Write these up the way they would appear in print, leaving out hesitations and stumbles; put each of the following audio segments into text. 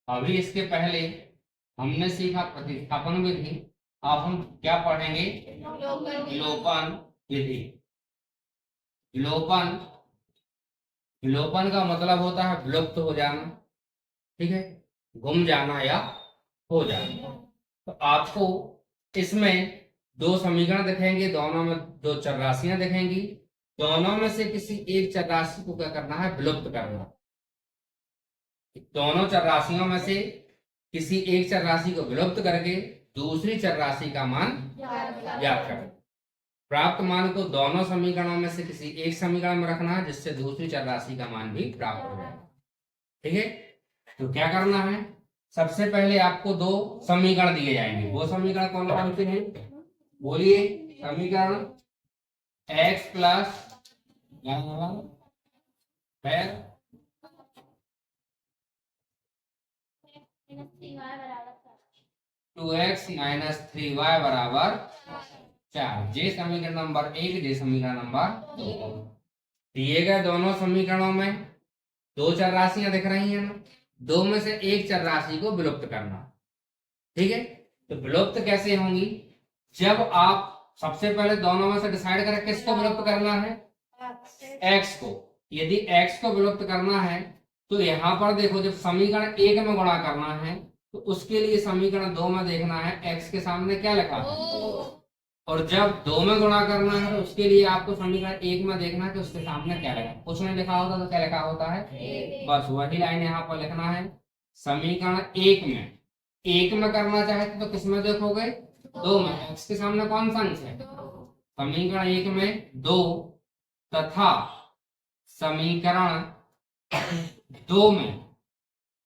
अभी इसके पहले हमने सीखा प्रतिस्थापन विधि। अब हम क्या पढ़ेंगे? विलोपन विधि। विलोपन, विलोपन का मतलब होता है विलुप्त हो जाना, ठीक है, गुम जाना या हो जाना। तो आपको इसमें दो समीकरण दिखेंगे, दोनों में दो चर राशियां दिखेंगी। दोनों में से किसी एक चर राशि को क्या करना है? विलुप्त करना। दोनों चर राशियों में से किसी एक चर राशि को विलुप्त करके दूसरी चर राशि का मान ज्ञात करें। प्राप्त मान को दोनों समीकरणों में से किसी एक समीकरण में रखना है, जिससे दूसरी चर राशि का मान भी प्राप्त हो जाएगा। ठीक है, तो क्या करना है? सबसे पहले आपको दो समीकरण दिए जाएंगे। वो समीकरण कौन कौन से हैं? बोलिए। समीकरण x plus 2x minus 3y बराबर 4। जे समीकरण नंबर 1, जे समीकरण नंबर 2। दिए गए दोनों समीकरणों में दो चर राशियां दिख रही हैं ना, दो में से एक चर राशि को विलुप्त करना। ठीक है, तो विलुप्त कैसे होंगी? जब आप सबसे पहले दोनों में से डिसाइड करें किसको विलुप्त करना है? x को। यदि x को विलुप्त करना है तो यहाँ पर देखो, जब समीकरण 1 में गुणा करना है तो उसके लिए समीकरण 2 में देखना है x के सामने क्या लिखा है, और जब 2 में गुणा करना है तो उसके लिए आपको समीकरण 1 में देखना है कि उसके सामने क्या लिखा है। कुछ नहीं लिखा होता तो क्या लिखा होता है? बस वही लाइन यहाँ पर लिखना है। समीकरण 1 में करना चाहते तो किस में देखोगे? 2 में। x के सामने कौन सा अंश है? समीकरण 1 में 2 तथा समीकरण 2 में,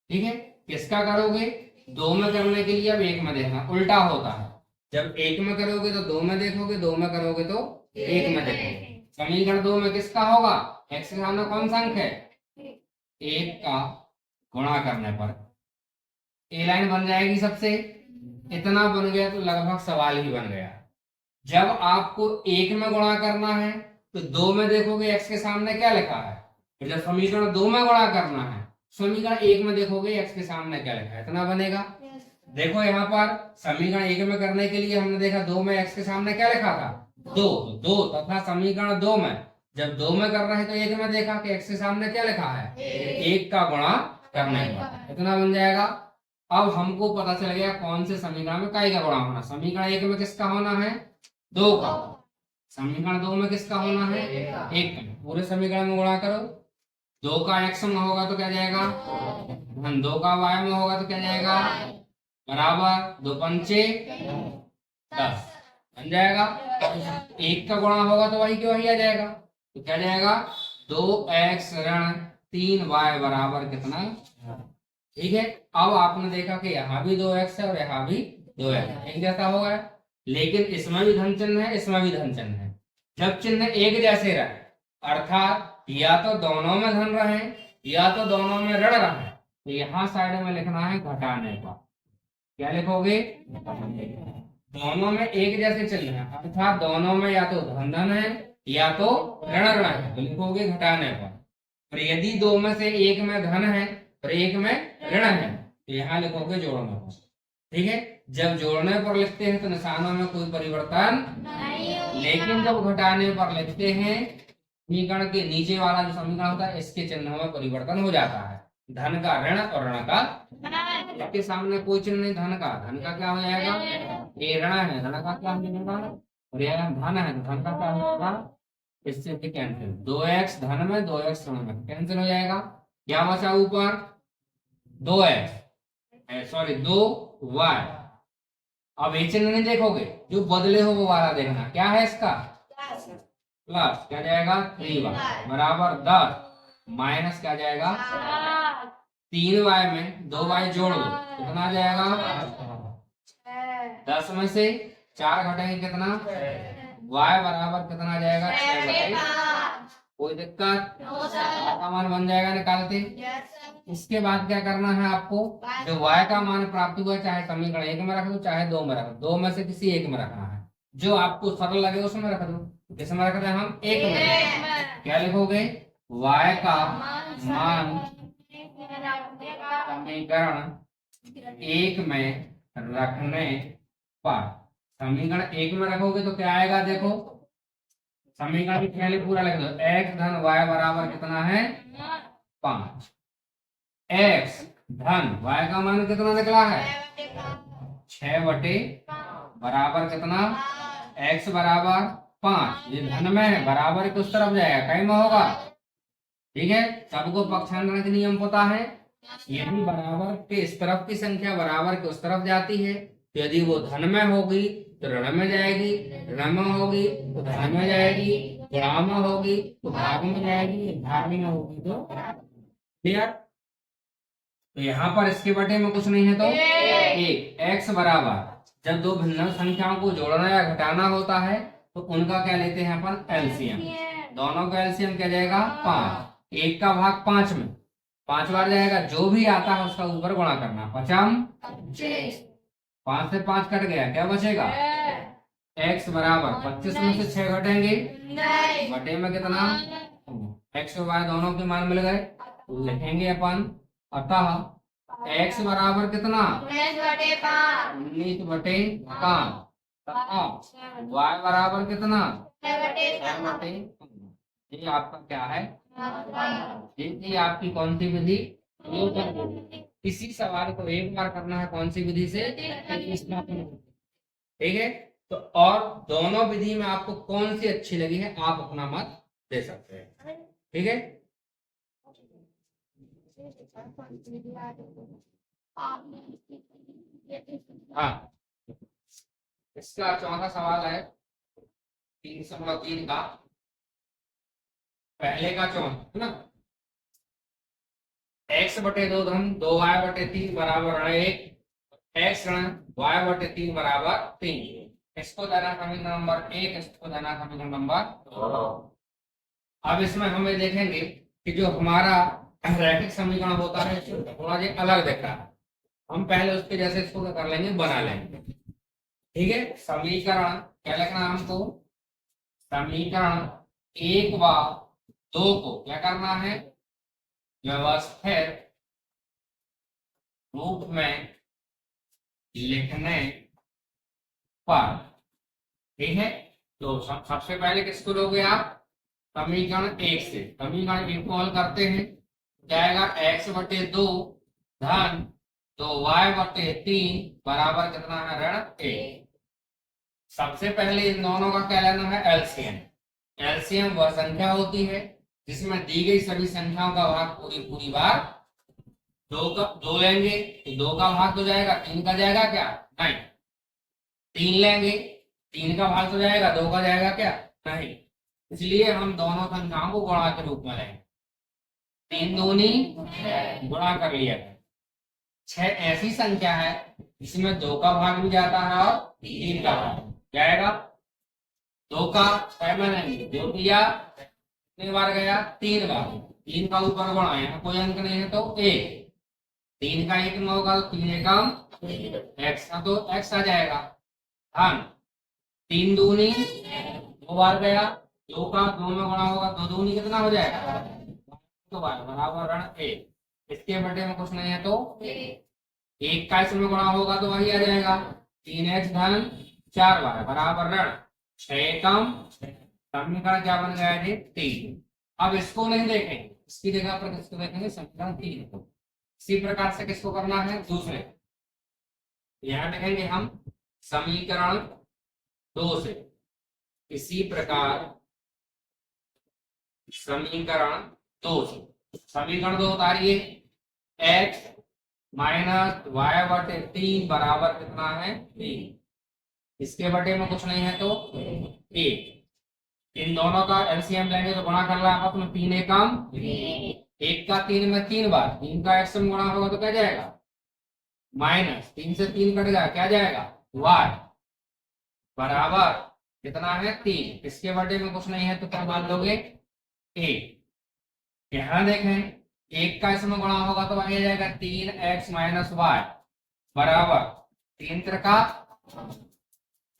ठीक है, किसका करोगे? 2 में करने के लिए अब 1 में देखना, उल्टा होता है। जब 1 में करोगे तो 2 में देखोगे, 2 में करोगे तो 1 में देखोगे। समीकरण 2 में किसका होगा? x के सामने कौन सा अंक है? 1 का गुणा करने पर ए लाइन बन जाएगी सबसे। इतना बन गया तो लगभग सवाल ही बन गया। जब आपको 1 में गुणा करना है तो 2 में देखोगे x के सामने क्या लिखा है, फिर जब समीकरण 2 में गुणा करना है समीकरण 1 में देखोगे x के सामने क्या लिखा है, इतना बनेगा। देखो यहाँ पर समीकरण 1 में करने के लिए हमने देखा 2 में x के सामने क्या लिखा था? 2 तथा समीकरण 2 में जब 2 में कर रहे हैं तो 1 में देखा कि x के सामने क्या लिखा है? 1 का गुणा करने पर इतना बन जाएगा। अब हमको पता चल गया कौन से समीकरण में काय का गुणा होना। समीकरण 1 में किसका होना है? 2 का। समीकरण 2 में किसका होना है? 1 का। पूरे समीकरण में गुणा करो। 2 का x में होगा तो क्या जाएगा? 2 का y में होगा तो क्या जाएगा? बराबर 2 पंचे 10 बन जाएगा। 1 का गुणा होगा तो वही के वही आ जाएगा, तो क्या जाएगा? 2x ऋण 3y बराबर कितना? ठीक है, अब आपने देखा कि यहाँ भी 2x है और यहाँ भी 2x एक जैसा हो गया, लेकिन इसमें भी धन चिन्ह है, इसमें भी धन चिन्ह है। जब चिन्ह एक जैसे रहे, अर्थात या तो दोनों में धन रहे या तो दोनों में ऋण रहे, तो यहाँ साइड में लिखना है घटाने का। क्या लिखोगे? दोनों में एक जैसे चिन्ह है, अर्थात दोनों में या तो धन धन है या तो ऋण ऋण है, तो लिखोगे घटाने पर। और यदि 2 में से 1 में धन है और 1 में ऋण है तो यहाँ लिखोगे जोड़ने पर। ठीक है, जब जोड़ने पर लिखते हैं तो निशानों में कोई परिवर्तन नहीं, लेकिन जब घटाने पर लिखते हैं समीकरण के नीचे वाला जो समीकरण होता है इसके चिन्ह में परिवर्तन हो जाता है। धन का ऋण और ऋण का, इसके सामने कोई चिन्ह नहीं धन का क्या हो जाएगा? ये ऋण है, ऋण का क्या हो जाएगा? और यह धन है, धन का क्या हो जाएगा? इससे कैंसिल। 2x धन में 2x ऋण में कैंसिल हो जाएगा। क्या बचा ऊपर? 2x sorry 2y। अब ये चिन्ह नहीं देखोगे, जो बदले हो वो वाला देखना। क्या है इसका? प्लस क्या जाएगा? 3y बराबर 10 माइनस क्या जाएगा? 3y में 2y जोड़ दो कितना आ जाएगा? 10 में से 4 घटाएंगे कितना? y बराबर कितना आ जाएगा? 6। कोई दिक्कत? का मान बन जाएगा निकालते। इसके बाद क्या करना है आपको? जो y का मान प्राप्त हुआ चाहे समीकरण 1 में रख दो चाहे 2 में रख दो, 2 में से किसी एक में रखना है, जो आपको सरल लगे उसमें रख दो। किसमें रखते हैं हम? 1 में। क्या लिखोगे? y का मान समीकरण एक में रखने पर, समीकरण एक में रखोगे तो क्या आएगा, देखो समीकरण भी पहले पूरा लिख दो। x धन y बराबर कितना है 5। x धन y का मान कितना निकला है 6 बटे बराबर कितना x बराबर 5। ये धन में है, बराबर किस तरफ जाएगा, कहीं में होगा। ठीक है, सबको पक्षांतरण के नियम पता है। यदि बराबर के इस तरफ की संख्या बराबर के उस तरफ जाती है, तो यदि वो धन में होगी तो ऋण में जाएगी, ऋण में होगी तो धन में जाएगी, गुणा में होगी तो भाग में जाएगी, भाग में होगी तो क्लियर। तो यहाँ पर इसके बटे में कुछ नहीं है तो एक। एक्स बराबर जब दो भिन्न संख्याओं को जोड़ना या घटाना होता है तो उनका क्या लेते हैं अपन, एलसीएम। दोनों का एलसीएम क्या जाएगा 5। एक का भाग 5 में 5 बार जाएगा, जो भी आता है उसका ऊपर गुणा करना। 5 5 से 5 कट गया, क्या बचेगा x बराबर 25 में से 6 घटेंगे, बटे में कितना x और y दोनों के मान मिल गए, तो लिखेंगे अपन। अतः x बराबर कितना 19 बटे 5 तथा y बराबर कितना 6 बटे। ये आपका क्या है, ये आपकी कौन सी विधि। इसी सवाल को एक बार करना है, कौन सी विधि से, ठीक है। तो और दोनों विधि में आपको कौन सी अच्छी लगी है आप अपना मत दे सकते हैं, ठीक है। हाँ, इसका चौथा सवाल है 3.3 का, पहले का चौथा है ना। x बटे 2 धन 2y बटे 3 बराबर 1, x ऋण y बटे 3 बराबर 3। इसको देना समीकरण नंबर 1, इसको देना समीकरण नंबर 2। अब इसमें हमें देखेंगे कि जो हमारा रैखिक समीकरण होता है थोड़ा ये अलग दिख रहा है। हम पहले उसके जैसे इसको क्या कर लेंगे, बना लेंगे, ठीक है। समीकरण क्या लिखना है हमको, समीकरण 1 व 2 को क्या करना है, व्यवस्थित रूप में लिखने पर, ठीक है। तो सबसे पहले किसको लोगे आप, समीकरण 1 से। समीकरण 1 को हल करते हैं, जाएगा x बटे 2 धन 2y बटे 3 बराबर कितना है ऋण 1। सबसे पहले इन दोनों का क्या लेना है, एलसीएम। एलसीएम वह संख्या होती है जिसमें दी गई सभी संख्याओं का भाग पूरी बार 2 लेंगे तो 2 का भाग तो जाएगा, 3 का जाएगा क्या, नहीं। 3 लेंगे 3 का भाग तो जाएगा, 2 का जाएगा क्या, नहीं। इसलिए हम दोनों संख्याओं को गुणा के रूप में लेंगे। 3 दूनी गुणा कर लिया। 6 ऐसी संख्या है जिसमें 2 का भाग भी जाता है और 3 का भाग जाएगा। 2 का 6 में नहीं, 2 दिया कितनी बार गया, 3 बार। 3 का ऊपर गुणा, यहाँ कोई अंक नहीं है तो 1। 3 का 1 में होगा तो 3 एकम x का तो x आ जाएगा। धन 3 दूनी 2 बार गया, 2 का 2 में गुणा होगा, 2 दूनी कितना हो जाएगा, तो बराबर ऋण 1। इसके बटे में कुछ नहीं है तो 1 का इसमें गुणा होगा तो वही आ जाएगा 3x धन 4 बार बराबर ऋण 6 एकम। समीकरण क्या बन गया जी 3। अब इसको नहीं देखेंगे, इसकी जगह पर किसको देखेंगे, समीकरण 3 को। इसी प्रकार से किसको करना है, दूसरे, यहां देखेंगे हम समीकरण 2 से। इसी प्रकार समीकरण 2 से, समीकरण 2 उतारिए, x माइनस वाई बटे 3 बराबर कितना है 3। इसके बटे में कुछ नहीं है तो 1। इन दोनों का एलसीएम लेंगे तो गुणा कर रहा है आपस में, 3 एकम 1 का 3 में 3 बार, 3 का x में गुणा होगा तो क्या जाएगा, माइनस 3 से 3 कट गया, क्या जाएगा y बराबर कितना है 3। इसके बटे में कुछ नहीं है तो क्या मान लोगे 1। यहां देखें 1 का इसमें गुणा होगा तो वही आ जाएगा 3x माइनस वाई बराबर 3 त्रिका,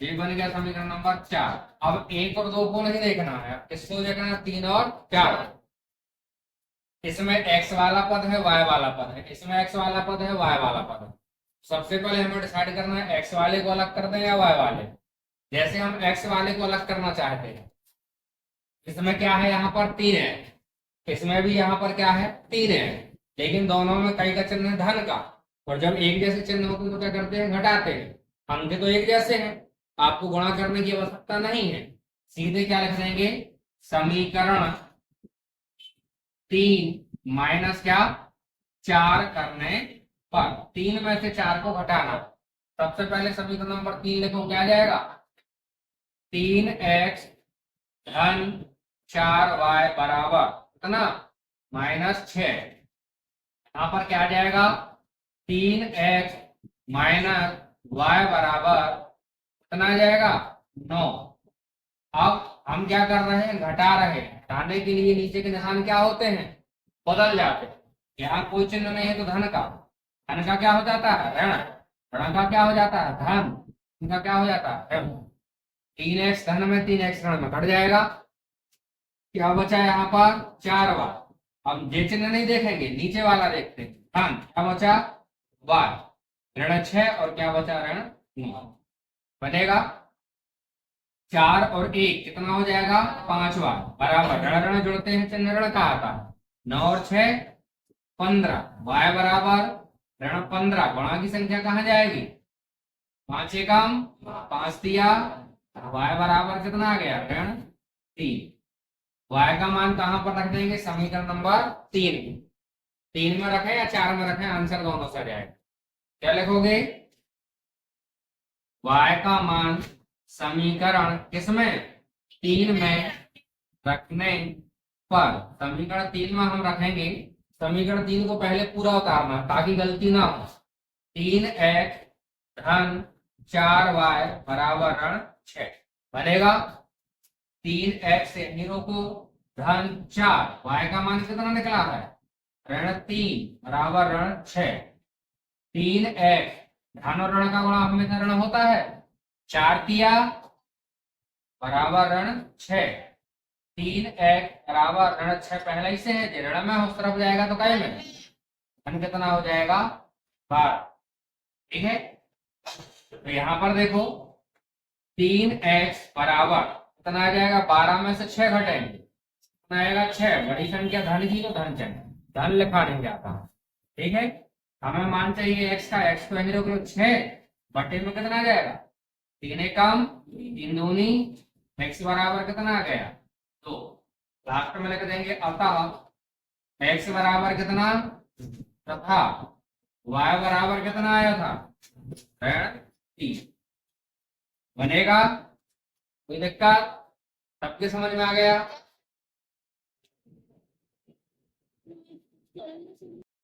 ये बन गया समीकरण नंबर 4। अब 1 और 2 को नहीं देखना है, किसको देखना है 3 और 4। इसमें x वाला पद है y वाला पद है, इसमें x वाला पद है y वाला पद है, सबसे पहले हमें डिसाइड करना है एक्स वाले को अलग कर दें या वाई वाले। जैसे हम एक्स वाले को अलग करना चाहते हैं, इसमें क्या है, यहाँ पर 3 है, इसमें भी यहाँ पर क्या है, 3 है, लेकिन दोनों में कई का चिन्ह है धन का। और जब एक जैसे चिन्ह होते हैं तो क्या करते हैं, घटाते हैं। अंक तो एक जैसे हैं, आपको गुणा करने की आवश्यकता नहीं है, सीधे क्या लिख देंगे, समीकरण 3 माइनस क्या, 4 करने पर 3 में से 4 को घटाना। सबसे पहले समीकरण नंबर 3 लिखो, क्या आ जाएगा, 3x धन 4y बराबर कितना, -6। यहाँ पर क्या आ जाएगा, 3x माइनस वाई बराबर कितना आ जाएगा, 9। अब हम क्या कर रहे हैं, घटा रहे हैं। घटाने के लिए नीचे के निशान क्या होते हैं, बदल जाते हैं। यहाँ कोई चिन्ह नहीं है तो धन का, धन का क्या हो जाता है, ऋण, ऋण का क्या हो जाता है, धन, इनका क्या हो जाता है, ऋण। 3x धन में 3x ऋण में घट जाएगा, क्या बचा यहाँ पर, 4y। अब ये चिन्ह नहीं देखेंगे, नीचे वाला देखते हैं, धन, क्या बचा, y, ऋण 6 और क्या बचा, ऋण 9। बनेगा 4 और 1 कितना हो जाएगा, 5y बराबर, ऋण ऋण जुड़ते हैं, चिन्ह ऋण का आता है, 9 और 6 15, y बराबर ऋण 15, गुणा की संख्या कहाँ जाएगी, 5 एकम 5 दिया, y बराबर कितना आ गया, ऋण 3। y का मान कहां पर रख देंगे, समीकरण नंबर 3 में रखें या 4 में रखें, आंसर दोनों से आ जाएगा। क्या लिखोगे, y का मान समीकरण किसमें, 3 में रखने पर, समीकरण 3 में हम रखेंगे, समीकरण 3 को पहले पूरा उतारना ताकि गलती ना हो। 3x धन 4y बराबर ऋण 6 बनेगा। 3x यानी रोको, धन 4, y का मान कितना निकला है, ऋण 3 बराबर ऋण 6। 3x धन और ऋण का गुणा हमेशा ऋण होता है, 4 दिया बराबर ऋण 6। 3x बराबर ऋण 6 पहले ही से है, ऋण में उस तरफ जाएगा तो कई में, धन कितना हो जाएगा, 12। ठीक है, तो यहां पर देखो 3x बराबर कितना आ जाएगा, 12 में से 6 घटेंगे, कितना आएगा 6, बड़ी संख्या धन की तो धन चाहिए, धन लिखा नहीं जाता। ठीक है, हमें मान चाहिए x का, x को यहीं रोक लो, 6 बटे में कितना आ जाएगा, 3 एकम 3 दूनी, x बराबर कितना आ गया, 2। लास्ट में लिख देंगे अतः x बराबर कितना, तथा y बराबर कितना आया था, ऋण 3 बनेगा। कोई दिक्कत, सबके समझ में आ गया।